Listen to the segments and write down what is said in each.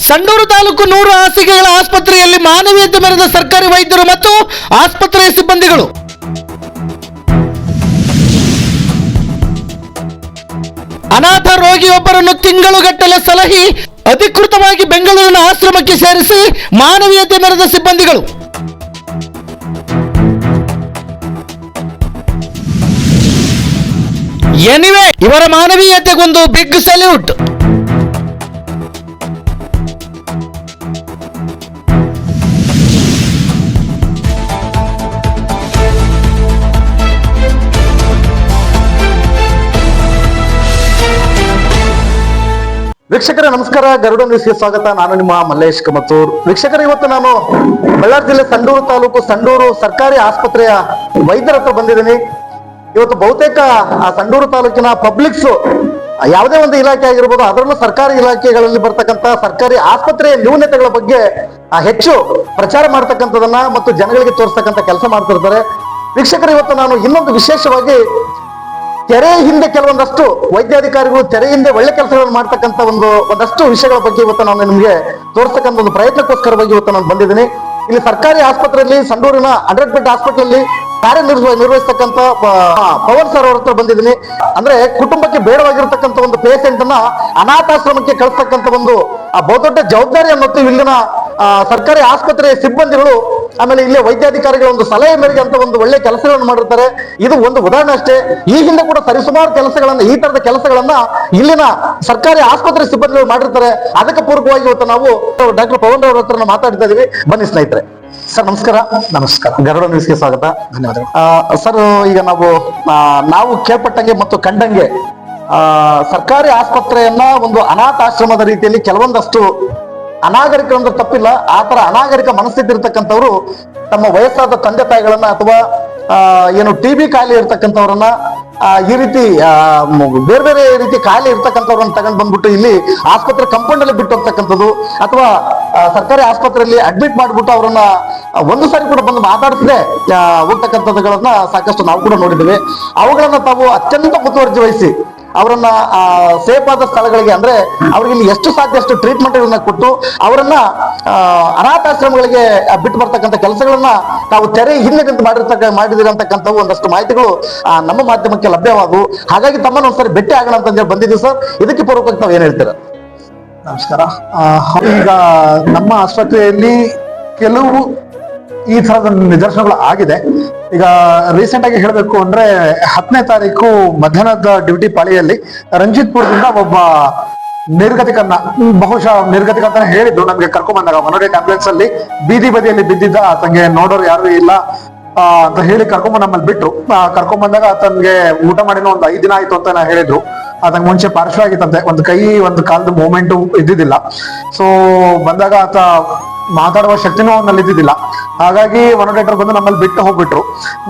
ಸಂಡೂರು ತಾಲೂಕು 100 ಹಾಸಿಗೆಗಳ ಆಸ್ಪತ್ರೆಯಲ್ಲಿ ಮಾನವೀಯತೆ ಮೆರೆದ ಸರ್ಕಾರಿ ವೈದ್ಯರು ಮತ್ತು ಆಸ್ಪತ್ರೆಯ ಸಿಬ್ಬಂದಿಗಳು. ಅನಾಥ ರೋಗಿಯೊಬ್ಬರನ್ನು ತಿಂಗಳುಗಟ್ಟಲೆ ಸಲಹಿ ಅಧಿಕೃತವಾಗಿ ಬೆಂಗಳೂರಿನ ಆಶ್ರಮಕ್ಕೆ ಸೇರಿಸಿ ಮಾನವೀಯತೆ ಮೆರೆದ ಸಿಬ್ಬಂದಿಗಳು. ಎನಿವೆ, ಇವರ ಮಾನವೀಯತೆಗೊಂದು ಬಿಗ್ ಸಲ್ಯೂಟ್. ವೀಕ್ಷಕರೇ ನಮಸ್ಕಾರ, ಗರುಡ ನ್ಯೂಸ್ಗೆ ಸ್ವಾಗತ. ನಾನು ನಿಮ್ಮ ಮಲ್ಲೇಶ್ ಕಮತೂರ್. ವೀಕ್ಷಕರೇ, ಇವತ್ತು ನಾನು ಬಳ್ಳಾರಿ ಜಿಲ್ಲೆ ಸಂಡೂರು ತಾಲೂಕು ಸಂಡೂರು ಸರ್ಕಾರಿ ಆಸ್ಪತ್ರೆಯ ವೈದ್ಯರ ಹತ್ರ ಬಂದಿದ್ದೀನಿ. ಇವತ್ತು ಬಹುತೇಕ ಆ ಸಂಡೂರು ತಾಲೂಕಿನ ಪಬ್ಲಿಕ್ಸ್ ಯಾವುದೇ ಒಂದು ಇಲಾಖೆ ಆಗಿರ್ಬೋದು, ಅದರಲ್ಲೂ ಸರ್ಕಾರಿ ಇಲಾಖೆಗಳಲ್ಲಿ ಬರ್ತಕ್ಕಂಥ ಸರ್ಕಾರಿ ಆಸ್ಪತ್ರೆಯ ನ್ಯೂನತೆಗಳ ಬಗ್ಗೆ ಹೆಚ್ಚು ಪ್ರಚಾರ ಮಾಡ್ತಕ್ಕಂಥದನ್ನ ಮತ್ತು ಜನಗಳಿಗೆ ತೋರಿಸ್ತಕ್ಕಂಥ ಕೆಲಸ ಮಾಡ್ತಿರ್ತಾರೆ. ವೀಕ್ಷಕರು, ಇವತ್ತು ನಾನು ಇನ್ನೊಂದು ವಿಶೇಷವಾಗಿ ತೆರೆ ಹಿಂದೆ ಕೆಲವೊಂದಷ್ಟು ವೈದ್ಯಾಧಿಕಾರಿಗಳು ತೆರೆ ಹಿಂದೆ ಒಳ್ಳೆ ಕೆಲಸಗಳನ್ನು ಮಾಡ್ತಕ್ಕಂಥ ಒಂದಷ್ಟು ವಿಷಯಗಳ ಬಗ್ಗೆ ಇವತ್ತು ನಾನು ನಿಮಗೆ ತೋರಿಸ್ತಕ್ಕಂಥ ಒಂದು ಪ್ರಯತ್ನಕ್ಕೋಸ್ಕರವಾಗಿ ಇವತ್ತು ನಾನು ಬಂದಿದ್ದೀನಿ. ಇಲ್ಲಿ ಸರ್ಕಾರಿ ಆಸ್ಪತ್ರೆಯಲ್ಲಿ ಸಂಡೂರಿನ 100 ಬೆಡ್ ಹಾಸ್ಪಿಟಲ್ ನಿರ್ವಹಿಸ್ತಕ್ಕಂಥ ಪವನ್ ಸರ್ ಅವ್ರ ಹತ್ರ ಬಂದಿದ್ದೀನಿ. ಅಂದ್ರೆ ಕುಟುಂಬಕ್ಕೆ ಬೇಡವಾಗಿರ್ತಕ್ಕಂಥ ಒಂದು ಪೇಷಂಟ್ ಅನ್ನ ಅನಾಥಾಶ್ರಮಕ್ಕೆ ಕಳಿಸ್ತಕ್ಕಂಥ ಒಂದು ಬಹುದೊಡ್ಡ ಜವಾಬ್ದಾರಿಯನ್ನು ಹೊತ್ತು ಇಲ್ಲಿನ ಸರ್ಕಾರಿ ಆಸ್ಪತ್ರೆಯ ಸಿಬ್ಬಂದಿಗಳು, ಆಮೇಲೆ ಇಲ್ಲೇ ವೈದ್ಯಾಧಿಕಾರಿಗಳ ಒಂದು ಸಲಹೆ ಮೇರೆಗೆ ಅಂತ ಒಂದು ಒಳ್ಳೆ ಕೆಲಸಗಳನ್ನು ಮಾಡಿರ್ತಾರೆ. ಇದು ಒಂದು ಉದಾಹರಣೆ ಅಷ್ಟೇ. ಈ ಹಿಂದೆ ಕೂಡ ಸರಿಸುಮಾರು ಕೆಲಸಗಳನ್ನ, ಈ ತರದ ಕೆಲಸಗಳನ್ನ ಇಲ್ಲಿನ ಸರ್ಕಾರಿ ಆಸ್ಪತ್ರೆ ಸಿಬ್ಬಂದಿಗಳು ಮಾಡಿರ್ತಾರೆ. ಅದಕ್ಕೆ ಪೂರ್ವಕವಾಗಿ ಇವತ್ತು ನಾವು ಡಾಕ್ಟರ್ ಪವನ್ ಅವ್ರ ಹತ್ರ ಮಾತಾಡ್ತಾ ಇದೀವಿ. ಬನ್ನಿ ಸ್ನೇಹಿತರೆ. ಸರ್ ನಮಸ್ಕಾರ. ನಮಸ್ಕಾರ. ಗರುಡ ನ್ಯೂಸ್ಗೆ ಸ್ವಾಗತ. ಧನ್ಯವಾದಗಳು. ಸರ್, ಈಗ ನಾವು ಕೇಳ್ಪಟ್ಟಂಗೆ ಮತ್ತು ಕಂಡಂಗೆ ಸರ್ಕಾರಿ ಆಸ್ಪತ್ರೆಯನ್ನ ಒಂದು ಅನಾಥಾಶ್ರಮದ ರೀತಿಯಲ್ಲಿ ಕೆಲವೊಂದಷ್ಟು ಅನಾಗರಿಕರು ಅಂದ್ರೆ ತಪ್ಪಿಲ್ಲ, ಆ ತರ ಅನಾಗರಿಕ ಮನಸ್ಥಿತಿ ಇರ್ತಕ್ಕಂಥವ್ರು ತಮ್ಮ ವಯಸ್ಸಾದ ತಂದೆ ತಾಯಿಗಳನ್ನ ಅಥವಾ ಏನು TB ಕಾಯಿಲೆ ಇರ್ತಕ್ಕಂಥವ್ರನ್ನ ಈ ರೀತಿ ಬೇರೆ ಬೇರೆ ರೀತಿ ಕಾಯಿಲೆ ಇರ್ತಕ್ಕಂಥವ್ರನ್ನ ತಗೊಂಡ್ ಬಂದ್ಬಿಟ್ಟು ಇಲ್ಲಿ ಆಸ್ಪತ್ರೆ ಕಂಪೌಂಡ್ ಅಲ್ಲಿ ಬಿಟ್ಟು ಹೋಗ್ತಕ್ಕಂಥದ್ದು, ಅಥವಾ ಸರ್ಕಾರಿ ಆಸ್ಪತ್ರೆಯಲ್ಲಿ ಅಡ್ಮಿಟ್ ಮಾಡ್ಬಿಟ್ಟು ಅವರನ್ನ ಒಂದು ಸಾರಿ ಕೂಡ ಬಂದು ಮಾತಾಡಿಸದೆ ಹೋಗ್ತಕ್ಕಂಥದ್ದುಗಳನ್ನ ಸಾಕಷ್ಟು ನಾವು ಕೂಡ ನೋಡಿದ್ದೇವೆ. ಅವುಗಳನ್ನ ತಾವು ಅತ್ಯಂತ ಮುತುವರ್ಜಿ ವಹಿಸಿ ಅವರನ್ನ ಸೇಫ್ ಆದ ಸ್ಥಳಗಳಿಗೆ, ಅಂದ್ರೆ ಅವ್ರಿಗೆ ಇಲ್ಲಿ ಎಷ್ಟು ಸಾಧ್ಯ ಅಷ್ಟು ಟ್ರೀಟ್ಮೆಂಟ್ ಗಳನ್ನ ಕೊಟ್ಟು ಅವರನ್ನ ಅನಾಥಾಶ್ರಮಗಳಿಗೆ ಬಿಟ್ಟು ಬರ್ತಕ್ಕಂಥ ಕೆಲಸಗಳನ್ನ ತಾವು ತೆರೆ ಹಿಂದೆ ನಿಂತು ಮಾಡಿದಿರಿ ಅಂತಕ್ಕಂಥವು ಒಂದಷ್ಟು ಮಾಹಿತಿಗಳು ನಮ್ಮ ಮಾಧ್ಯಮಕ್ಕೆ ಲಭ್ಯವಾದವು. ಹಾಗಾಗಿ ತಮ್ಮನ್ನು ಒಂದ್ಸರಿ ಭೇಟಿ ಆಗೋಣ ಅಂತ ಬಂದಿದ್ದೀವಿ ಸರ್. ಇದಕ್ಕೆ ಪೂರ್ವಕವಾಗಿ ತಾವು ಏನ್ ಹೇಳ್ತೀರಾ? ನಮಸ್ಕಾರ. ಈಗ ನಮ್ಮ ಆಸ್ಪತ್ರೆಯಲ್ಲಿ ಕೆಲವು ಈ ತರದ ನಿದರ್ಶನಗಳು ಆಗಿದೆ. ಈಗ ರೀಸೆಂಟ್ ಆಗಿ ಹೇಳಬೇಕು ಅಂದ್ರೆ 10ನೇ ತಾರೀಕು ಮಧ್ಯಾಹ್ನದ ಡ್ಯೂಟಿ ಪಾಳಿಯಲ್ಲಿ ರಂಜಿತ್ಪುರದಿಂದ ಒಬ್ಬ ನಿರ್ಗತಿಕನ್ನ, ಬಹುಶಃ ನಿರ್ಗತಿಕ ಅಂತಾನೆ ಹೇಳಿದ್ರು ನಮ್ಗೆ ಕರ್ಕೊಂಡ್ ಬಂದಾಗ. 108 ಆಂಬುಲೆನ್ಸ್ ಅಲ್ಲಿ ಬೀದಿ ಬದಿಯಲ್ಲಿ ಬಿದ್ದಿದ್ದ, ಆತಂಗೆ ನೋಡೋರು ಯಾರು ಇಲ್ಲ ಅಂತ ಹೇಳಿ ಕರ್ಕೊಂಡ್ ನಮ್ಮಲ್ಲಿ ಬಿಟ್ರು. ಕರ್ಕೊಂಡ್ ಬಂದಾಗ ಆತನ್ಗೆ ಊಟ ಮಾಡಿನ ಒಂದು 5 ದಿನ ಆಯ್ತು ಅಂತ ಹೇಳಿದ್ರು. ಅದಕ್ಕೆ ಮುಂಚೆ ಪಾರ್ಶ್ವ ಆಗಿತ್ತಂತೆ, ಒಂದು ಕೈ ಒಂದು ಕಾಲದ ಮೂವ್ಮೆಂಟು ಇದ್ದಿದ್ದಿಲ್ಲ. ಸೊ ಬಂದಾಗ ಆತ ಮಾತಾಡುವ ಶಕ್ತಿನೂ ಅವನಲ್ಲಿ ಇದ್ದಿದ್ದಿಲ್ಲ. ಹಾಗಾಗಿ 108 ಬಂದು ನಮ್ಮಲ್ಲಿ ಬಿಟ್ಟು ಹೋಗ್ಬಿಟ್ರು.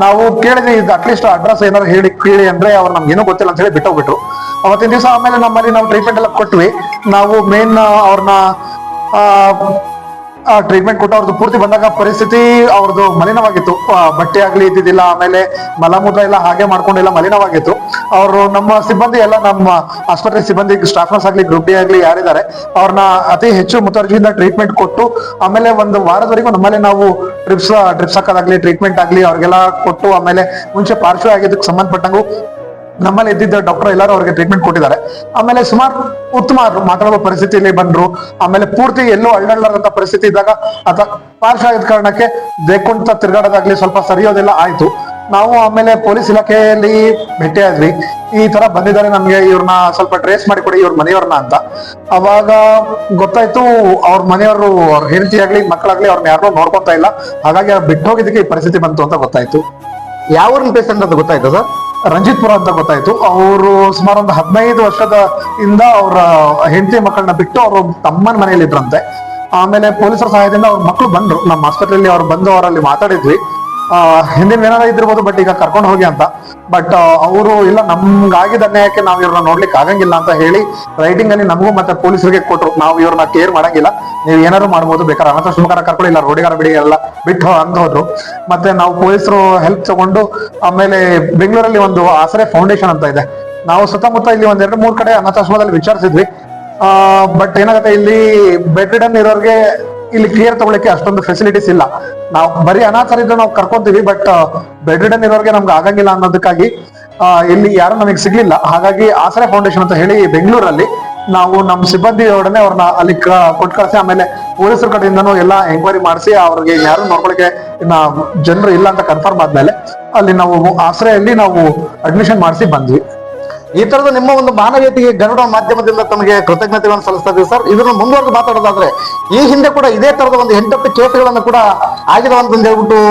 ನಾವು ಕೇಳಿದ್ವಿ, ಇದು ಅಟ್ಲೀಸ್ಟ್ ಅಡ್ರೆಸ್ ಏನಾದ್ರು ಕೇಳಿ ಅಂದ್ರೆ ಅವ್ರು ನಮ್ಗೆ ಏನೂ ಗೊತ್ತಿಲ್ಲ ಅಂತ ಹೇಳಿ ಬಿಟ್ಟು ಹೋಗ್ಬಿಟ್ರು. ಅವತ್ತಿನ ದಿವಸ ಆಮೇಲೆ ನಮ್ಮಲ್ಲಿ ನಾವು ಟ್ರೀಟ್ಮೆಂಟ್ ಎಲ್ಲ ಕೊಟ್ವಿ. ನಾವು ಮೇನ್ ಅವ್ರನ್ನ ಟ್ರೀಟ್ಮೆಂಟ್ ಕೊಟ್ಟು ಅವ್ರದ್ದು ಪೂರ್ತಿ ಬಂದಾಗ ಪರಿಸ್ಥಿತಿ ಅವ್ರದ್ದು ಮಲಿನವಾಗಿತ್ತು. ಬಟ್ಟೆ ಆಗ್ಲಿ ಇದ್ದಿದ್ದಿಲ್ಲ, ಆಮೇಲೆ ಮಲಮೂತ್ರ ಎಲ್ಲ ಹಾಗೆ ಮಾಡ್ಕೊಂಡೆಲ್ಲ ಮಲಿನವಾಗಿತ್ತು. ಅವರು ನಮ್ಮ ಸಿಬ್ಬಂದಿ ಎಲ್ಲ, ನಮ್ಮ ಆಸ್ಪತ್ರೆ ಸಿಬ್ಬಂದಿ, ಸ್ಟಾಫ್ ನರ್ಸ್ ಆಗ್ಲಿ, ಗ್ರೂಪ್ ಡಿ ಆಗ್ಲಿ ಯಾರಿದ್ದಾರೆ ಅವ್ರನ್ನ ಅತಿ ಹೆಚ್ಚು ಮುತುವರ್ಜಿಯಿಂದ ಟ್ರೀಟ್ಮೆಂಟ್ ಕೊಟ್ಟು, ಆಮೇಲೆ ಒಂದು ವಾರದವರೆಗೂ ನಮ್ಮಲ್ಲಿ ನಾವು ಡ್ರಿಪ್ಸ್ ಹಾಕೋದಾಗ್ಲಿ, ಟ್ರೀಟ್ಮೆಂಟ್ ಆಗ್ಲಿ ಅವ್ರಿಗೆಲ್ಲ ಕೊಟ್ಟು, ಆಮೇಲೆ ಮುಂಚೆ ಪಾರ್ಶ್ವ ಆಗಿದ್ದಕ್ಕೆ ಸಂಬಂಧಪಟ್ಟಂಗೂ ನಮ್ಮಲ್ಲಿ ಇದ್ದಿದ್ದ ಡಾಕ್ಟರ್ ಎಲ್ಲರೂ ಅವ್ರಿಗೆ ಟ್ರೀಟ್ಮೆಂಟ್ ಕೊಟ್ಟಿದ್ದಾರೆ. ಆಮೇಲೆ ಸುಮಾರು ಉತ್ತಮ ಮಾತಾಡುವ ಪರಿಸ್ಥಿತಿಯಲ್ಲಿ ಬಂದ್ರು. ಆಮೇಲೆ ಪೂರ್ತಿ ಎಲ್ಲೋ ಅಳ್ಳಳ್ಳಂತ ಪರಿಸ್ಥಿತಿ ಇದ್ದಾಗ ಅಥವಾ ಪಾರ್ಶ್ವ ಆಗಿದ ಕಾರಣಕ್ಕೆ ದೇಕೊಂತ ತಿರ್ಗಾಡೋದಾಗ್ಲಿ ಸ್ವಲ್ಪ ಸರಿಯೋದೆಲ್ಲ ಆಯ್ತು. ನಾವು ಆಮೇಲೆ ಪೊಲೀಸ್ ಇಲಾಖೆಯಲ್ಲಿ ಭೇಟಿಯಾದ್ವಿ. ಈ ತರ ಬಂದಿದ್ದಾರೆ, ನಮ್ಗೆ ಇವ್ರನ್ನ ಸ್ವಲ್ಪ ಟ್ರೇಸ್ ಮಾಡಿ ಕೊಡಿ, ಇವ್ರ ಮನೆಯವ್ರನ್ನ ಅಂತ. ಅವಾಗ ಗೊತ್ತಾಯ್ತು ಅವ್ರ ಮನೆಯವರು, ಅವ್ರ ಹೆಂಡತಿ ಆಗ್ಲಿ ಮಕ್ಕಳಾಗ್ಲಿ ಅವ್ರನ್ನ ಯಾರು ನೋಡ್ಕೊತಾ ಇಲ್ಲ. ಹಾಗಾಗಿ ಬಿಟ್ಟು ಹೋಗಿದ್ದಕ್ಕೆ ಈ ಪರಿಸ್ಥಿತಿ ಬಂತು ಅಂತ ಗೊತ್ತಾಯ್ತು. ಯಾವ ಪೇಷಂಟ್ ಅಂತ ಗೊತ್ತಾಯ್ತು ಸರ್? ರಂಜಿತ್ಪುರ ಅಂತ ಗೊತ್ತಾಯ್ತು. ಅವರು ಸುಮಾರು ಒಂದು 15 ವರ್ಷದ ಇಂದ ಅವರ ಹೆಂಡತಿ ಮಕ್ಕಳನ್ನ ಬಿಟ್ಟು ಅವರು ತಮ್ಮನ ಮನೆಯಲ್ಲಿ ಇದ್ರಂತೆ. ಆಮೇಲೆ ಪೊಲೀಸರ ಸಹಾಯದಿಂದ ಅವ್ರ ಮಕ್ಕಳು ಬಂದ್ರು ನಮ್ಮ ಆಸ್ಪತ್ರೆಯಲ್ಲಿ. ಅವ್ರು ಬಂದು ಅವರಲ್ಲಿ ಮಾತಾಡಿದ್ವಿ. ಹಿಂದಿನ ಏನಾರ ಇದ್ದಿರ್ಬೋದು, ಬಟ್ ಈಗ ಕರ್ಕೊಂಡು ಹೋಗಿ ಅಂತ. ಬಟ್ ಅವರು ಇಲ್ಲ, ನಮ್ಗಾಗಿದ ಅನ್ಯಾಯಕ್ಕೆ ನಾವ್ ಇವ್ರನ್ನ ನೋಡ್ಲಿಕ್ಕೆ ಆಗಂಗಿಲ್ಲ ಅಂತ ಹೇಳಿ ರೈಟಿಂಗ್ ಅಲ್ಲಿ ನಮಗೂ ಮತ್ತೆ ಪೊಲೀಸರಿಗೆ ಕೊಟ್ರು. ನಾವು ಇವ್ರನ್ನ ಕೇರ್ ಮಾಡಂಗಿಲ್ಲ, ನೀವು ಏನಾರು ಮಾಡ್ಬೋದು, ಬೇಕಾದ್ರೆ ಅನಾಥಾಶ್ರಮಕಾರ ಕರ್ಕೊಳ್ಳಿ, ಇಲ್ಲ ರೋಡಿಗಾರ ಬಿಡಿ ಎಲ್ಲ ಬಿಟ್ಟು ಅಂತ ಹೋದ್ರು. ಮತ್ತೆ ನಾವು ಪೊಲೀಸರು ಹೆಲ್ಪ್ ತಗೊಂಡು ಆಮೇಲೆ ಬೆಂಗಳೂರಲ್ಲಿ ಒಂದು ಆಸರೆ ಫೌಂಡೇಶನ್ ಅಂತ ಇದೆ. ನಾವು ಸುತ್ತಮುತ್ತ ಇಲ್ಲಿ 1-2-3 ಕಡೆ ಅನಾಥಾಶ್ರಮದಲ್ಲಿ ವಿಚಾರಿಸಿದ್ವಿ. ಬಟ್ ಏನಾಗುತ್ತೆ ಇಲ್ಲಿ ಬೆಡ್ ರಿಡನ್ ಇರೋರಿಗೆ ಇಲ್ಲಿ ಕೇರ್ ತಗೊಳ್ಳಿಕ್ಕೆ ಅಷ್ಟೊಂದು ಫೆಸಿಲಿಟೀಸ್ ಇಲ್ಲ. ನಾವು ಬರೀ ಅನಾಥರ ಇದ್ರೆ ನಾವು ಕರ್ಕೊಂತೀವಿ, ಬಟ್ ಬೆಡ್ ರಿಡನ್ ಇರೋರಿಗೆ ನಮ್ಗೆ ಆಗಂಗಿಲ್ಲ ಅನ್ನೋದಕ್ಕಾಗಿ ಇಲ್ಲಿ ಯಾರು ನಮಗೆ ಸಿಗ್ಲಿಲ್ಲ. ಹಾಗಾಗಿ ಆಸರೆ ಫೌಂಡೇಶನ್ ಅಂತ ಹೇಳಿ ಬೆಂಗಳೂರಲ್ಲಿ ನಾವು ನಮ್ಮ ಸಿಬ್ಬಂದಿಯೊಡನೆ ಅವ್ರನ್ನ ಅಲ್ಲಿ ಕೊಟ್ಟು ಕಳಿಸಿ, ಆಮೇಲೆ ಪೊಲೀಸರ ಕಡೆಯಿಂದನೂ ಎಲ್ಲ ಎಂಕ್ವೈರಿ ಮಾಡಿಸಿ ಅವ್ರಿಗೆ ಯಾರು ನೋಡ್ಕೊಳಕ್ಕೆ ಜನರು ಇಲ್ಲ ಅಂತ ಕನ್ಫರ್ಮ್ ಆದ್ಮೇಲೆ ಅಲ್ಲಿ ನಾವು ಆಶ್ರಯಲ್ಲಿ ನಾವು ಅಡ್ಮಿಷನ್ ಮಾಡಿಸಿ ಬಂದ್ವಿ. ಈ ತರದ ನಿಮ್ಮ ಒಂದು ಮಾನವೀಯತೆಗೆ ಗರುಡ ಮಾಧ್ಯಮದಿಂದ ತಮಗೆ ಕೃತಜ್ಞತೆಗಳನ್ನು ಸಲ್ಲಿಸ್ತಾ ಇದ್ದೀವಿ ಸರ್. ಇದನ್ನು ಮುಂದುವರೆದು ಮಾತಾಡೋದಾದ್ರೆ ಈ ಹಿಂದೆ ಕೂಡ ಇದೇ ತರದ ಒಂದು 8-10 ಕೇಸುಗಳನ್ನು ಕೂಡ ಆಗಿದೆ ಅಂತ ಹೇಳ್ಬಿಟ್ಟು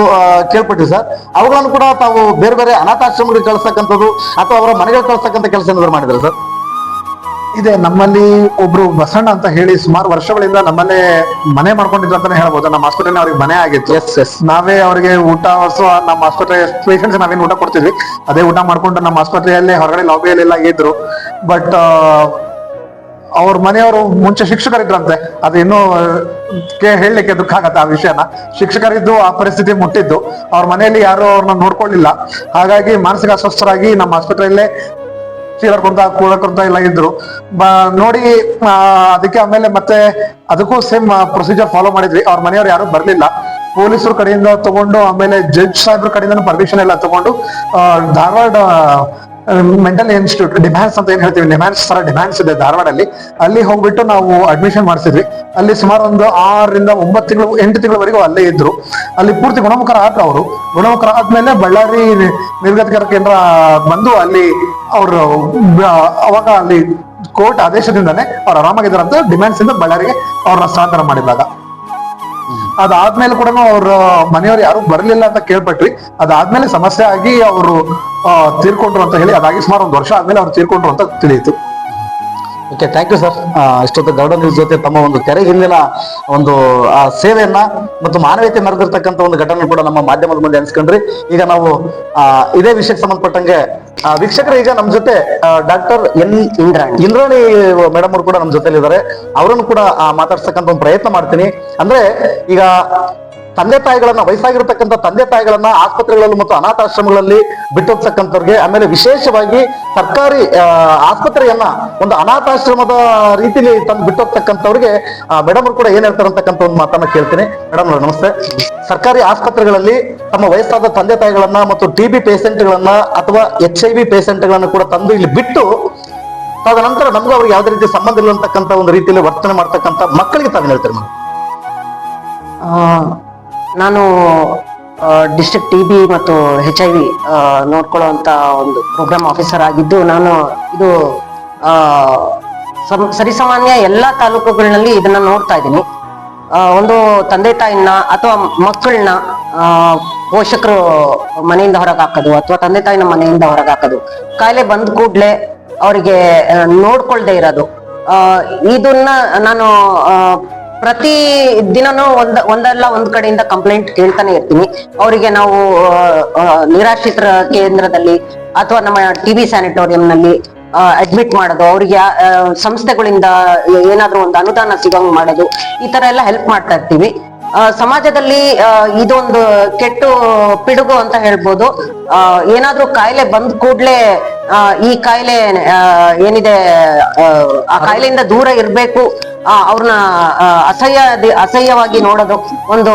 ಕೇಳ್ಪಟ್ಟಿವಿ ಸರ್. ಅವುಗಳನ್ನು ಕೂಡ ತಾವು ಬೇರೆ ಬೇರೆ ಅನಾಥಾಶ್ರಮಗಳಿಗೆ ಕಳ್ಸಕ್ಕಂಥದ್ದು ಅಥವಾ ಅವರ ಮನೆಗಳಿಗೆ ಕಳ್ಸಕ್ಕಂಥ ಕೆಲಸ ಏನಾದ್ರು ಮಾಡಿದ್ರೆ ಸರ್? ಇದೆ, ನಮ್ಮಲ್ಲಿ ಒಬ್ರು ಬಸಣ್ಣ ಅಂತ ಹೇಳಿ ಸುಮಾರು ವರ್ಷಗಳಿಂದ ನಮ್ಮಲ್ಲೇ ಮನೆ ಮಾಡ್ಕೊಂಡಿದ್ರು ಅಂತಾನೆ ಹೇಳ್ಬೋದು. ನಮ್ಮ ಹಾಸ್ಪಿಟಲ್ ಅವ್ರಿಗೆ ಮನೆ ಆಗಿತ್ತು. ನಾವೇ ಅವ್ರಿಗೆ ಊಟ ನಮ್ಮ ಆಸ್ಪತ್ರೆ ಪೇಷಂಟ್ಸ್ ನಾವೇನು ಊಟ ಕೊಡ್ತಿದ್ವಿ ಅದೇ ಊಟ ಮಾಡ್ಕೊಂಡು ನಮ್ಮ ಆಸ್ಪತ್ರೆಯಲ್ಲೇ ಹೊರಗಡೆ ಲಾಬಿಯಲ್ಲೆಲ್ಲ ಇದ್ರು. ಬಟ್ ಅವ್ರ ಮನೆಯವರು ಮುಂಚೆ ಶಿಕ್ಷಕರಿದ್ರಂತೆ, ಅದು ಇನ್ನೂ ಹೇಳಲಿಕ್ಕೆ ದುಃಖ ಆಗತ್ತೆ ಆ ವಿಷಯನ. ಶಿಕ್ಷಕರಿದ್ದು ಆ ಪರಿಸ್ಥಿತಿ ಮುಟ್ಟಿದ್ದು, ಅವ್ರ ಮನೆಯಲ್ಲಿ ಯಾರು ಅವ್ರನ್ನ ನೋಡ್ಕೊಳ್ಳಿಲ್ಲ. ಹಾಗಾಗಿ ಮಾನಸಿಕ ಅಸ್ವಸ್ಥರಾಗಿ ನಮ್ಮ ಆಸ್ಪತ್ರೆಯಲ್ಲೇ ಕೂಡಕೊಂತ ಎಲ್ಲ ಇದ್ರು. ನೋಡಿ ಅದಕ್ಕೆ ಆಮೇಲೆ ಮತ್ತೆ ಅದಕ್ಕೂ ಸೇಮ್ ಪ್ರೊಸೀಜರ್ ಫಾಲೋ ಮಾಡಿದ್ವಿ. ಅವ್ರ ಮನೆಯವ್ರು ಯಾರು ಬರ್ಲಿಲ್ಲ. ಪೊಲೀಸರ ಕಡೆಯಿಂದ ತಗೊಂಡು ಆಮೇಲೆ ಜಡ್ಜ್ ಸಾಹೇಬ್ರ ಕಡೆಯಿಂದ ಪರ್ಮಿಷನ್ ಎಲ್ಲ ತಗೊಂಡು ಧಾರವಾಡ ಮೆಂಟಲ್ ಇನ್ಸ್ಟಿಟ್ಯೂಟ್ ಡಿಮ್ಯಾನ್ಸ್ ಅಂತ ಏನ್ ಹೇಳ್ತೀವಿ, ಡಿಮ್ಯಾನ್ಸ್ ಇದೆ ಧಾರವಾಡಲ್ಲಿ, ಅಲ್ಲಿ ಹೋಗ್ಬಿಟ್ಟು ನಾವು ಅಡ್ಮಿಷನ್ ಮಾಡಿಸಿದ್ವಿ. ಅಲ್ಲಿ ಸುಮಾರು ಒಂದು 6 ರಿಂದ 9 ತಿಂಗಳು 8 ತಿಂಗಳವರೆಗೂ ಅಲ್ಲೇ ಇದ್ರು. ಅಲ್ಲಿ ಪೂರ್ತಿ ಗುಣಮುಖರ ಆದ್ರು. ಅವರು ಗುಣಮುಖರ ಆದ್ಮೇಲೆ ಬಳ್ಳಾರಿ ನಿರ್ಗತಿಕರ ಕೇಂದ್ರ ಬಂದು ಅಲ್ಲಿ ಅವರು ಅವಾಗ ಅಲ್ಲಿ ಕೋರ್ಟ್ ಆದೇಶದಿಂದಾನೆ ಅವ್ರು ಆರಾಮಾಗಿದ್ದಾರಂತ ಡಿಮ್ಯಾಂಡ್ಸ್ ಇಂದ ಬಳ್ಳಾರಿಗೆ ಅವ್ರನ್ನ ಸ್ಥಳಾಂತರ ಮಾಡಿದಾಗ. ಅದಾದ್ಮೇಲೆ ಕೂಡ ಅವ್ರ ಮನೆಯವ್ರು ಯಾರು ಬರ್ಲಿಲ್ಲ ಅಂತ ಕೇಳ್ಪಟ್ವಿ. ಅದಾದ್ಮೇಲೆ ಸಮಸ್ಯೆ ಆಗಿ ಅವರು ತೀರ್ಕೊಂಡ್ರು ಅಂತ ಹೇಳಿ, ಅದಾಗಿ ಸುಮಾರು 1 ವರ್ಷ ಆದ್ಮೇಲೆ ಅವ್ರು ತೀರ್ಕೊಂಡ್ರು ಅಂತ ತಿಳಿಯಿತು. Okay, thank you sir. ಇಷ್ಟೊತ್ತು ಗರುಡ ನ್ಯೂಸ್ ಜೊತೆ ತಮ್ಮ ಒಂದು ತೆರೆ ಹಿಂದಿನ ಒಂದು ಸೇವೆಯನ್ನ ಮತ್ತು ಮಾನವೀಯತೆ ಮೆರೆದಿರ್ತಕ್ಕಂಥ ಒಂದು ಘಟನೆ ಕೂಡ ನಮ್ಮ ಮಾಧ್ಯಮದ ಮುಂದೆ ಅನ್ಸ್ಕೊಂಡ್ರಿ. ಈಗ ನಾವು ಇದೇ ವಿಷಯಕ್ಕೆ ಸಂಬಂಧಪಟ್ಟಂಗೆ ವೀಕ್ಷಕರು ಈಗ ನಮ್ಮ ಜೊತೆ ಡಾಕ್ಟರ್ ಇಂದ್ರಾಣಿ ಮೇಡಮ್ ಅವರು ಕೂಡ ನಮ್ಮ ಜೊತೆಲಿ ಇದ್ದಾರೆ. ಅವರನ್ನು ಕೂಡ ಮಾತಾಡ್ಸಕ್ಕಂತ ಒಂದು ಪ್ರಯತ್ನ ಮಾಡ್ತೀನಿ. ಅಂದ್ರೆ ಈಗ ತಂದೆ ತಾಯಿಗಳನ್ನ, ವಯಸ್ಸಾಗಿರ್ತಕ್ಕಂಥ ತಂದೆ ತಾಯಿಗಳನ್ನ ಆಸ್ಪತ್ರೆಗಳಲ್ಲಿ ಮತ್ತು ಅನಾಥಾಶ್ರಮಗಳಲ್ಲಿ ಬಿಟ್ಟೋಗ್ತಕ್ಕಂಥವ್ರಿಗೆ, ಆಮೇಲೆ ವಿಶೇಷವಾಗಿ ಸರ್ಕಾರಿ ಆಸ್ಪತ್ರೆಯನ್ನ ಒಂದು ಅನಾಥಾಶ್ರಮದ ರೀತಿಲಿ ತಂದು ಬಿಟ್ಟೋಗ್ತಕ್ಕಂಥವ್ರಿಗೆ ಮೇಡಮ್ ಅವರು ಕೂಡ ಏನ್ ಹೇಳ್ತಾರೆ ಅಂತಕ್ಕಂಥ ಒಂದು ಮಾತನ್ನ ಕೇಳ್ತೀನಿ. ಮೇಡಮ್ ನಮಸ್ತೆ. ಸರ್ಕಾರಿ ಆಸ್ಪತ್ರೆಗಳಲ್ಲಿ ತಮ್ಮ ವಯಸ್ಸಾದ ತಂದೆ ತಾಯಿಗಳನ್ನ ಮತ್ತು TB ಪೇಷಂಟ್ಗಳನ್ನ ಅಥವಾ HIV ಪೇಷಂಟ್ಗಳನ್ನ ಕೂಡ ತಂದು ಇಲ್ಲಿ ಬಿಟ್ಟು ತದನಂತರ ನಮ್ಗೂ ಅವ್ರಿಗೆ ಯಾವುದೇ ರೀತಿ ಸಂಬಂಧ ಇಲ್ಲ ಅಂತಕ್ಕಂಥ ಒಂದು ರೀತಿಯಲ್ಲಿ ವರ್ತನೆ ಮಾಡ್ತಕ್ಕಂಥ ಮಕ್ಕಳಿಗೆ ತಾವೇನ್ ಹೇಳ್ತಾರೆ ಮೇಡಮ್? ನಾನು ಡಿಸ್ಟ್ರಿಕ್ಟ್ TB ಮತ್ತು HIV ನೋಡ್ಕೊಳ್ಳುವಂತ ಒಂದು ಪ್ರೋಗ್ರಾಮ್ ಆಫೀಸರ್ ಆಗಿದ್ದು, ನಾನು ಇದು ಸರಿಸಾಮಾನ್ಯ ಎಲ್ಲಾ ತಾಲೂಕುಗಳಲ್ಲಿ ಇದನ್ನ ನೋಡ್ತಾ ಇದ್ದೀನಿ. ಒಂದು ತಂದೆ ತಾಯಿನ ಅಥವಾ ಮಕ್ಕಳನ್ನ ಪೋಷಕರು ಮನೆಯಿಂದ ಹೊರಗೆ ಹಾಕೋದು ಅಥವಾ ತಂದೆ ತಾಯಿನ ಮನೆಯಿಂದ ಹೊರಗೆ ಹಾಕೋದು, ಕಾಯಿಲೆ ಬಂದ ಕೂಡ್ಲೆ ಅವರಿಗೆ ನೋಡ್ಕೊಳ್ದೆ ಇರೋದು, ಇದನ್ನ ನಾನು ಪ್ರತಿ ದಿನನೂ ಒಂದಲ್ಲ ಒಂದ್ ಕಡೆಯಿಂದ ಕಂಪ್ಲೇಂಟ್ ಕೇಳ್ತಾನೆ ಇರ್ತೀನಿ. ಅವರಿಗೆ ನಾವು ನಿರಾಶ್ರಿತರ ಕೇಂದ್ರದಲ್ಲಿ ಅಥವಾ ನಮ್ಮ TB ಸ್ಯಾನಿಟೋರಿಯಂನಲ್ಲಿ ಅಡ್ಮಿಟ್ ಮಾಡೋದು, ಅವ್ರಿಗೆ ಸಂಸ್ಥೆಗಳಿಂದ ಏನಾದ್ರೂ ಒಂದು ಅನುದಾನ ಸಿಗೋಂಗ್ ಮಾಡೋದು, ಈ ತರ ಎಲ್ಲ ಹೆಲ್ಪ್ ಮಾಡ್ತಾ ಇರ್ತೀವಿ. ಸಮಾಜದಲ್ಲಿ ಇದೊಂದು ಕೆಟ್ಟು ಪಿಡುಗು ಅಂತ ಹೇಳ್ಬೋದು. ಏನಾದ್ರೂ ಕಾಯಿಲೆ ಬಂದ್ ಕೂಡ್ಲೆ ಈ ಕಾಯಿಲೆ ಏನಿದೆ ಆ ಕಾಯಿಲೆಯಿಂದ ದೂರ ಇರ್ಬೇಕು, ಅವ್ರನ್ನ ಅಸಹ್ಯವಾಗಿ ನೋಡೋದು ಒಂದು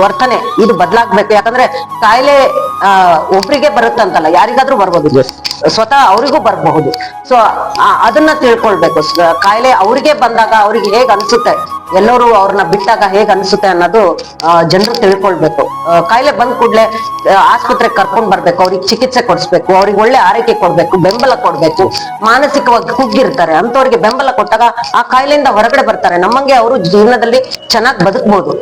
ವರ್ತನೆ ಇದು ಬದಲಾಗ್ಬೇಕು. ಯಾಕಂದ್ರೆ ಕಾಯಿಲೆ ಒಬ್ರಿಗೆ ಬರುತ್ತಂತಲ್ಲ, ಯಾರಿಗಾದ್ರೂ ಬರ್ಬೋದು, ಸ್ವತಃ ಅವರಿಗೂ ಬರಬಹುದು. ಸೊ ಅದನ್ನ ತಿಳ್ಕೊಳ್ಬೇಕು. ಕಾಯಿಲೆ ಅವ್ರಿಗೆ ಬಂದಾಗ ಅವ್ರಿಗೆ ಹೇಗ್ ಅನ್ಸುತ್ತೆ, ಎಲ್ಲರೂ ಅವ್ರನ್ನ ಬಿಟ್ಟಾಗ ಹೇಗ್ ಅನ್ಸುತ್ತೆ ಅನ್ನೋದು ಜನರು ತಿಳ್ಕೊಳ್ಬೇಕು. ಕಾಯಿಲೆ ಬಂದ್ ಕೂಡ್ಲೆ ಆಸ್ಪತ್ರೆಗೆ ಕರ್ಕೊಂಡ್ ಬರ್ಬೇಕು, ಅವ್ರಿಗೆ ಚಿಕಿತ್ಸೆ ಕೊಡಿಸ್ಬೇಕು, ಅವ್ರಿಗೆ ಒಳ್ಳೆ ಆರೈಕೆ ಕೊಡ್ಬೇಕು, ಬೆಂಬಲ ಕೊಡ್ಬೇಕು. ಮಾನಸಿಕವಾಗಿ ಕುಗ್ಗಿರ್ತಾರೆ ಅಂತವ್ರಿಗೆ ಬೆಂಬಲ ಕೊಟ್ಟಾಗ ಆ ಕಾಯಿಲೆಯಿಂದ ಹೊರಗಡೆ ಬರ್ತಾರೆ. ನಮ್ಮಂಗೆ ಅವರು ಜೀವನದಲ್ಲಿ ಚೆನ್ನಾಗಿ ಬದುಕ್ಬೋದು.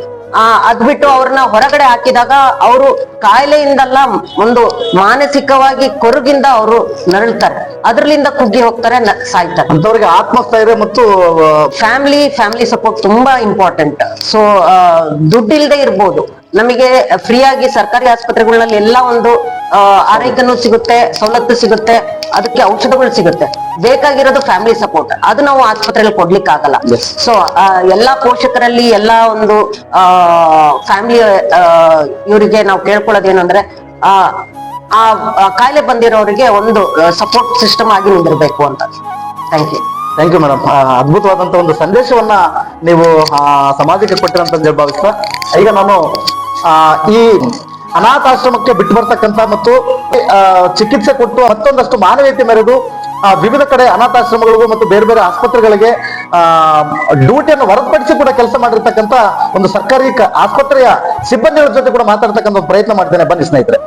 ಅದ್ಬಿಟ್ಟು ಅವ್ರನ್ನ ಹೊರಗಡೆ ಹಾಕಿದಾಗ ಅವರು ಕಾಯಿಲೆಯಿಂದಲ್ಲ, ಒಂದು ಮಾನಸಿಕವಾಗಿ ಕೊರಗಿಂದ ಅವರು ನರಳ್ತಾರೆ, ಅದ್ರಲ್ಲಿಂದ ಕುಗ್ಗಿ ಹೋಗ್ತಾರೆ, ಸಾಯ್ತಾರೆ. ಅಂತವ್ರಿಗೆ ಆತ್ಮಸ್ಥೈರ್ಯ ಮತ್ತು ಫ್ಯಾಮಿಲಿ ಸಪೋರ್ಟ್ ತುಂಬಾ ಇಂಪಾರ್ಟೆಂಟ್. ಸೊ ದುಡ್ಡಿಲ್ದೆ ಇರ್ಬೋದು, ನಮಗೆ ಫ್ರೀ ಆಗಿ ಸರ್ಕಾರಿ ಆಸ್ಪತ್ರೆಗಳಲ್ಲಿ ಎಲ್ಲ ಒಂದು ಆರೈಕೆನೂ ಸಿಗುತ್ತೆ, ಸವಲತ್ತು ಸಿಗುತ್ತೆ, ಅದಕ್ಕೆ ಔಷಧಗಳು ಸಿಗುತ್ತೆ. ಬೇಕಾಗಿರೋದು ಫ್ಯಾಮಿಲಿ ಸಪೋರ್ಟ್, ಅದು ನಾವು ಆಸ್ಪತ್ರೆಯಲ್ಲಿ ಕೊಡ್ಲಿಕ್ಕೆ ಆಗಲ್ಲ. ಸೊ ಎಲ್ಲಾ ಪೋಷಕರಲ್ಲಿ ಎಲ್ಲಾ ಒಂದು ಫ್ಯಾಮಿಲಿ ಇವರಿಗೆ ನಾವು ಕೇಳ್ಕೊಳ್ಳೋದೇನು ಅಂದ್ರೆ ಆ ಕಾಯಿಲೆ ಬಂದಿರೋರಿಗೆ ಒಂದು ಸಪೋರ್ಟ್ ಸಿಸ್ಟಮ್ ಆಗಿ ನಿಂದಿರ್ಬೇಕು ಅಂತ. Thank you. Thank you madam. ಅದ್ಭುತವಾದಂತ ಒಂದು ಸಂದೇಶವನ್ನ ನೀವು ಸಮಾಜಕ್ಕೆ ಕೊಟ್ಟಿರಂತ ಭಾವಿಸ್ತಾ ಈಗ ನಾನು ಈ ಅನಾಥಾಶ್ರಮಕ್ಕೆ ಬಿಟ್ಟು ಬರ್ತಕ್ಕಂಥ ಮತ್ತು ಚಿಕಿತ್ಸೆ ಕೊಟ್ಟು ಮತ್ತೊಂದಷ್ಟು ಮಾನವೀಯತೆ ಮೆರೆದು ವಿವಿಧ ಕಡೆ ಅನಾಥಾಶ್ರಮಗಳಿಗೂ ಮತ್ತು ಬೇರೆ ಬೇರೆ ಆಸ್ಪತ್ರೆಗಳಿಗೆ ಡ್ಯೂಟಿಯನ್ನು ಹೊರತುಪಡಿಸಿ ಕೂಡ ಕೆಲಸ ಮಾಡಿರ್ತಕ್ಕಂಥ ಒಂದು ಸರ್ಕಾರಿ ಆಸ್ಪತ್ರೆಯ ಸಿಬ್ಬಂದಿಗಳ ಜೊತೆ ಕೂಡ ಮಾತಾಡ್ತಕ್ಕಂಥ ಒಂದು ಪ್ರಯತ್ನ ಮಾಡ್ತೇನೆ. ಬನ್ನಿ ಸ್ನೇಹಿತರೆ.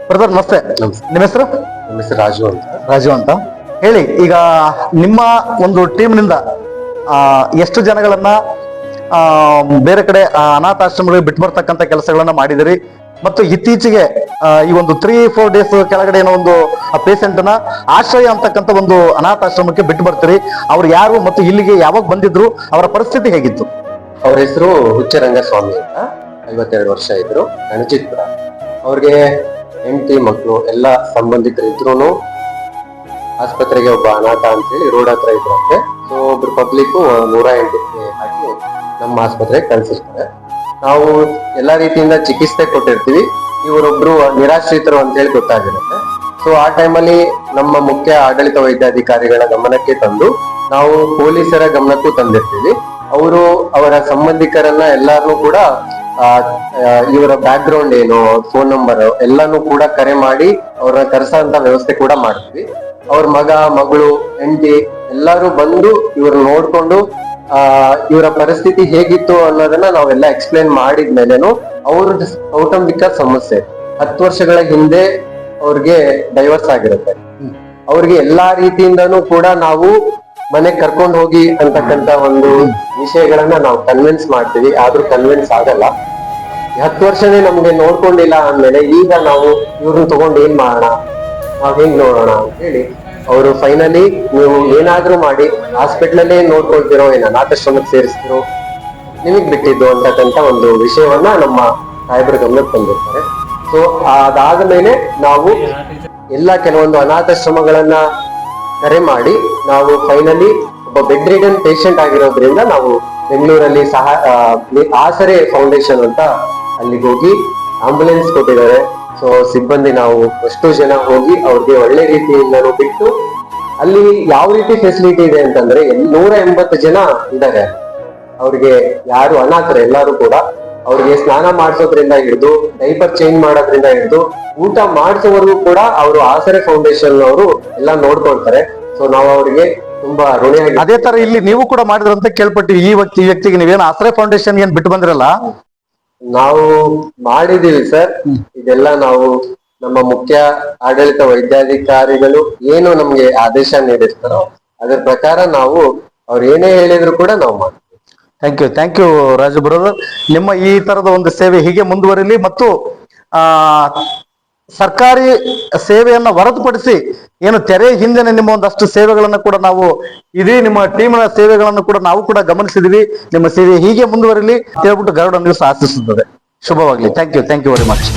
ಬ್ರದರ್ ನಮಸ್ತೆ. ನಿಮ್ಮ ಹೆಸರು? ನಮ್ಮ ಹೆಸರು ರಾಜು ಅಂತ. ರಾಜು ಅಂತ ಹೇಳಿ. ಈಗ ನಿಮ್ಮ ಒಂದು ಟೀಮ್ನಿಂದ ಎಷ್ಟು ಜನಗಳನ್ನ ಬೇರೆ ಕಡೆ ಅನಾಥಾಶ್ರಮಗಳಿಗೆ ಬಿಟ್ಟು ಬರ್ತಕ್ಕಂಥ ಕೆಲಸಗಳನ್ನ ಮಾಡಿದಿರಿ ಮತ್ತು ಇತ್ತೀಚೆಗೆ ಈ ಒಂದು 3-4 ಡೇಸ್ ಕೆಳಗಡೆ ಏನೋ ಒಂದು ಪೇಷಂಟ್ ನ ಆಶ್ರಯ ಅಂತಕ್ಕಂಥ ಒಂದು ಅನಾಥಾಶ್ರಮಕ್ಕೆ ಬಿಟ್ಟು ಬರ್ತೀರಿ. ಅವ್ರು ಯಾರು ಮತ್ತು ಇಲ್ಲಿಗೆ ಯಾವಾಗ ಬಂದಿದ್ರು, ಅವರ ಪರಿಸ್ಥಿತಿ ಹೇಗಿತ್ತು? ಅವ್ರ ಹೆಸರು ಹುಚ್ಚರಂಗಸ್ವಾಮಿ ಅಂತ, 52 ವರ್ಷ ಇದ್ರು, ರಣಜಿತ್ಪುರ. ಅವ್ರಿಗೆ ಹೆಂಡತಿ ಮಕ್ಕಳು ಎಲ್ಲ ಸಂಬಂಧಿಕರಿದ್ರು ಆಸ್ಪತ್ರೆಗೆ ಒಬ್ಬ ಅನಾಥ ಅಂತೇಳಿ ರೋಡ್ ಹತ್ರ ಇದ್ರಂತೆ. ಸೊ ಒಬ್ರು ಪಬ್ಲಿಕ್ 108 ಹಾಕಿ ನಮ್ಮ ಆಸ್ಪತ್ರೆಗೆ ಕಳ್ಸಿರ್ತಾರೆ. ನಾವು ಎಲ್ಲಾ ರೀತಿಯಿಂದ ಚಿಕಿತ್ಸೆ ಕೊಟ್ಟಿರ್ತೀವಿ. ಇವರೊಬ್ರು ನಿರಾಶ್ರಿತರು ಅಂತ ಹೇಳಿ ಗೊತ್ತಾಗಿರುತ್ತೆ. ಸೊ ಆ ಟೈಮಲ್ಲಿ ನಮ್ಮ ಮುಖ್ಯ ಆಡಳಿತ ವೈದ್ಯಾಧಿಕಾರಿಗಳ ಗಮನಕ್ಕೆ ತಂದು ನಾವು ಪೊಲೀಸರ ಗಮನಕ್ಕೂ ತಂದಿರ್ತೀವಿ. ಅವರು ಅವರ ಸಂಬಂಧಿಕರನ್ನ ಎಲ್ಲಾರನ್ನೂ ಕೂಡ ಇವರ ಬ್ಯಾಕ್ ಗ್ರೌಂಡ್ ಏನು, ಫೋನ್ ನಂಬರ್ ಎಲ್ಲಾನು ಕೂಡ ಕರೆ ಮಾಡಿ ಅವ್ರನ್ನ ಕರೆಸೋಂತ ವ್ಯವಸ್ಥೆ ಕೂಡ ಮಾಡ್ತೀವಿ. ಅವ್ರ ಮಗ, ಮಗಳು, ಹೆಂಡತಿ ಎಲ್ಲಾರು ಬಂದು ಇವ್ರ ನೋಡ್ಕೊಂಡು ಇವರ ಪರಿಸ್ಥಿತಿ ಹೇಗಿತ್ತು ಅನ್ನೋದನ್ನ ನಾವೆಲ್ಲ ಎಕ್ಸ್ಪ್ಲೇನ್ ಮಾಡಿದ್ಮೇಲೆನು ಅವ್ರದ್ದು ಕೌಟುಂಬಿಕ ಸಮಸ್ಯೆ 10 ವರ್ಷಗಳ ಹಿಂದೆ ಅವ್ರಿಗೆ ಡೈವರ್ಸ್ ಆಗಿರುತ್ತೆ. ಅವ್ರಿಗೆ ಎಲ್ಲಾ ರೀತಿಯಿಂದನೂ ಕೂಡ ನಾವು ಮನೆಗ್ ಕರ್ಕೊಂಡು ಹೋಗಿ ಅಂತಕ್ಕಂತ ಒಂದು ವಿಷಯಗಳನ್ನ ನಾವು ಕನ್ವಿನ್ಸ್ ಮಾಡ್ತೀವಿ. ಆದ್ರೂ ಕನ್ವಿನ್ಸ್ ಆಗಲ್ಲ. 10 ವರ್ಷನೇ ನಮ್ಗೆ ನೋಡ್ಕೊಂಡಿಲ್ಲ ಅಂದ್ಮೇಲೆ ಈಗ ನಾವು ಇವ್ರನ್ನ ತಗೊಂಡು ಏನ್ ಮಾಡೋಣ, ನಾವ್ ಹೆಂಗ್ ನೋಡೋಣ ಅಂತ ಹೇಳಿ ಅವರು ಫೈನಲಿ ನೀವು ಏನಾದ್ರೂ ಮಾಡಿ ಹಾಸ್ಪಿಟ್ಲಲ್ಲೇ ನೋಡ್ಕೊಳ್ತಿರೋ, ಏನ ಅನಾಥಾಶ್ರಮಕ್ಕೆ ಸೇರಿಸ್ತಿರೋ, ನಿಮಗ್ ಬಿಟ್ಟಿದ್ದು ಅಂತಕ್ಕಂತ ಒಂದು ವಿಷಯವನ್ನ ನಮ್ಮ ಸಾಹೇಬ್ರ ಗಮನಕ್ಕೆ ತಂದಿರ್ತಾರೆ. ಸೊ ಅದಾದ ಮೇಲೆ ನಾವು ಎಲ್ಲ ಕೆಲವೊಂದು ಅನಾಥಾಶ್ರಮಗಳನ್ನ ಕರೆ ಮಾಡಿ ನಾವು ಫೈನಲಿ ಒಬ್ಬ ಬೆಡ್ ರಿಡನ್ ಪೇಷಂಟ್ ಆಗಿರೋದ್ರಿಂದ ನಾವು ಬೆಂಗಳೂರಲ್ಲಿ ಆಸರೆ ಫೌಂಡೇಶನ್ ಅಂತ ಅಲ್ಲಿಗೆ ಹೋಗಿ ಆಂಬುಲೆನ್ಸ್ ಕೊಟ್ಟಿದ್ದಾರೆ. ಸೊ ಸಿಬ್ಬಂದಿ ನಾವು ಅಷ್ಟು ಜನ ಹೋಗಿ ಅವ್ರಿಗೆ ಒಳ್ಳೆ ರೀತಿಯಿಂದನೂ ಬಿಟ್ಟು, ಅಲ್ಲಿ ಯಾವ ರೀತಿ ಫೆಸಿಲಿಟಿ ಇದೆ ಅಂತಂದ್ರೆ 180 ಜನ ಇದ್ದಾರೆ. ಅವ್ರಿಗೆ ಯಾರು ಅನಾಥರು ಎಲ್ಲಾರು ಕೂಡ ಅವ್ರಿಗೆ ಸ್ನಾನ ಮಾಡಿಸೋದ್ರಿಂದ ಹಿಡಿದು ಡೈಪರ್ ಚೇಂಜ್ ಮಾಡೋದ್ರಿಂದ ಹಿಡಿದು ಊಟ ಮಾಡಿಸೋವರೆಗೂ ಕೂಡ ಅವರು ಆಸರೆ ಫೌಂಡೇಶನ್ ಅವರು ಎಲ್ಲ ನೋಡ್ಕೊಳ್ತಾರೆ. ಸೊ ನಾವು ಅವ್ರಿಗೆ ತುಂಬಾ ಋಣಿಯಾಗಿ. ಅದೇ ತರ ಇಲ್ಲಿ ನೀವು ಕೂಡ ಮಾಡಿದ್ರಂತ ಕೇಳ್ಪಟ್ಟು ಈ ವ್ಯಕ್ತಿಗೆ ನೀವೇನು ಆಶ್ರಯ ಫೌಂಡೇಶನ್ ಏನ್ ಬಿಟ್ಟು ಬಂದಿರಲ್ಲ? ನಾವು ಮಾಡಿದೀವಿ ಸರ್. ಇದೆಲ್ಲ ನಾವು ನಮ್ಮ ಮುಖ್ಯ ಆಡಳಿತ ವೈದ್ಯಾಧಿಕಾರಿಗಳು ಏನು ನಮ್ಗೆ ಆದೇಶ ನೀಡಿರ್ತಾರೋ ಅದ್ರ ಪ್ರಕಾರ ನಾವು ಅವ್ರು ಏನೇ ಹೇಳಿದ್ರು ಕೂಡ ನಾವು ಮಾಡ್ತೀವಿ. Thank you Raju brother. ನಿಮ್ಮ ಈ ತರದ ಒಂದು ಸೇವೆ ಹೀಗೆ ಮುಂದುವರಿಲಿ ಮತ್ತು ಸರ್ಕಾರಿ ಸೇವೆಯನ್ನ ಹೊರತುಪಡಿಸಿ ಏನು ತೆರೆ ಹಿಂದಿನ ನಿಮ್ಮ ಒಂದಷ್ಟು ಸೇವೆಗಳನ್ನ ಕೂಡ ನಾವು ಇಡೀ ನಿಮ್ಮ ಟೀಮಿನ ಸೇವೆಗಳನ್ನು ಕೂಡ ನಾವು ಕೂಡ ಗಮನಿಸಿದೀವಿ. ನಿಮ್ಮ ಸೇವೆ ಹೀಗೆ ಮುಂದುವರಿಲಿ ಹೇಳ್ಬಿಟ್ಟು ಗರುಡ ನ್ಯೂಸ್ ಆಶಿಸುತ್ತದೆ. ಶುಭವಾಗ್ಲಿ. Thank you very much.